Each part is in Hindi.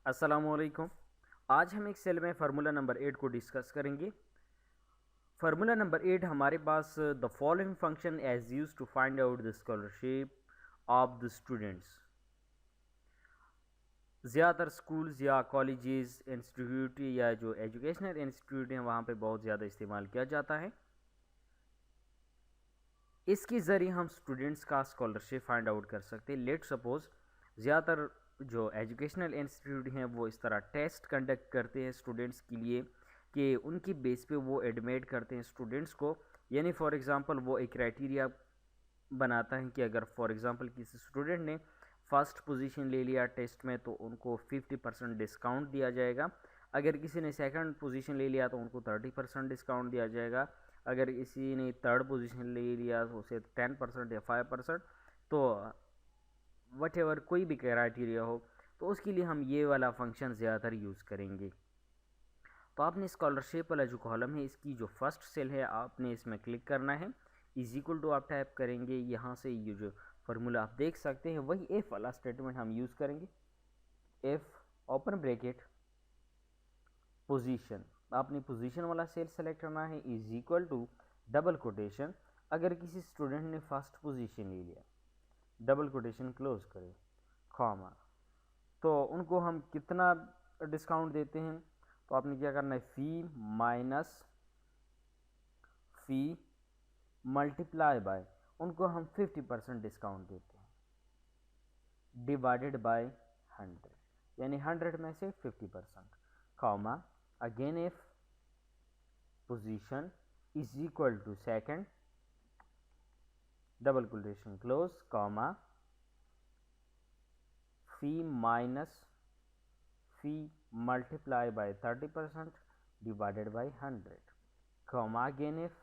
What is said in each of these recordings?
अस्सलामुअलैकुम। आज हम एक्सेल में फार्मूला नंबर 8 को डिस्कस करेंगे। फार्मूला नंबर 8 हमारे पास the following function as use to find out the scholarship of the students. ज़्यादातर स्कूल्स या कॉलेजेस इंस्टीट्यूट या जो एजुकेशनल इंस्टीट्यूट हैं वहाँ पे बहुत ज़्यादा इस्तेमाल किया जाता है। इसके ज़रिए हम स्टूडेंट्स का स्कॉलरशिप फाइंड आउट कर सकते हैं। लेट सपोज ज़्यादातर जो एजुकेशनल इंस्टीट्यूट हैं वो इस तरह टेस्ट कंडक्ट करते हैं स्टूडेंट्स के लिए कि उनकी बेस पे वो एडमिट करते हैं स्टूडेंट्स को। यानी फॉर एग्ज़ाम्पल वो एक क्राइटेरिया बनाता है कि अगर फॉर एग्ज़ाम्पल किसी स्टूडेंट ने फर्स्ट पोजीशन ले लिया टेस्ट में तो उनको 50% डिस्काउंट दिया जाएगा। अगर किसी ने सेकंड पोजीशन ले लिया तो उनको 30% डिस्काउंट दिया जाएगा। अगर किसी ने थर्ड पोजीशन ले लिया तो उसे 10% या 5%। तो वट एवर कोई भी क्राइटेरिया हो तो उसके लिए हम ये वाला फंक्शन ज़्यादातर यूज़ करेंगे। तो आपने स्कॉलरशिप वाला जो कॉलम है इसकी जो फर्स्ट सेल है आपने इसमें क्लिक करना है। इज इक्वल टू आप टाइप करेंगे, यहाँ से ये जो फार्मूला आप देख सकते हैं वही एफ वाला स्टेटमेंट हम यूज़ करेंगे। एफ ओपन ब्रैकेट पोजीशन, आपने पोजीशन वाला सेल सेलेक्ट करना है। Is equal to double quotation, अगर किसी स्टूडेंट ने फर्स्ट पोजीशन ले लिया डबल कोटेशन क्लोज करें, कॉमा, तो उनको हम कितना डिस्काउंट देते हैं। तो आपने क्या करना है, फ़ी माइनस फ़ी मल्टीप्लाई बाय, उनको हम 50% डिस्काउंट देते हैं, डिवाइडेड बाय 100, यानी 100 में से 50%, comma, again if position is equal to second double quotation close, comma, fee minus fee multiply by 30% divided by 100, comma, again if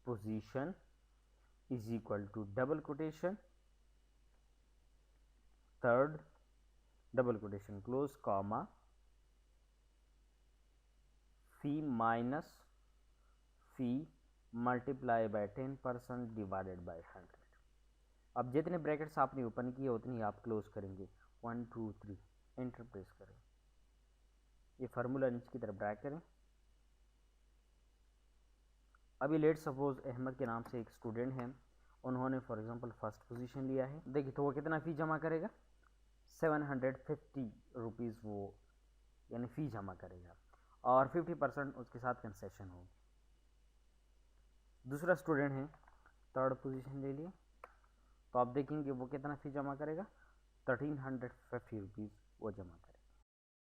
position is equal to double quotation third double quotation close, comma, fee minus fee multiply by 10% divided by 100। अब जितने ब्रैकेट्स आपने ओपन किए उतनी आप क्लोज करेंगे। 1 2 3 एंटर प्रेस करें। ये फार्मूला नीचे की तरफ ड्रैग करें। अभी लेट सपोज अहमद के नाम से एक स्टूडेंट है, उन्होंने फॉर एग्जांपल फर्स्ट पोजीशन लिया है। देखिए तो वो कितना फ़ी जमा करेगा, 750 रुपीज़ वो यानी फ़ी जमा करेगा और 50% उसके साथ कंसेशन होगी। दूसरा स्टूडेंट है, थर्ड पोजीशन ले लिया, तो आप देखेंगे वो कितना फ़ी जमा करेगा, 1350 रुपीज़ वो जमा करेगा।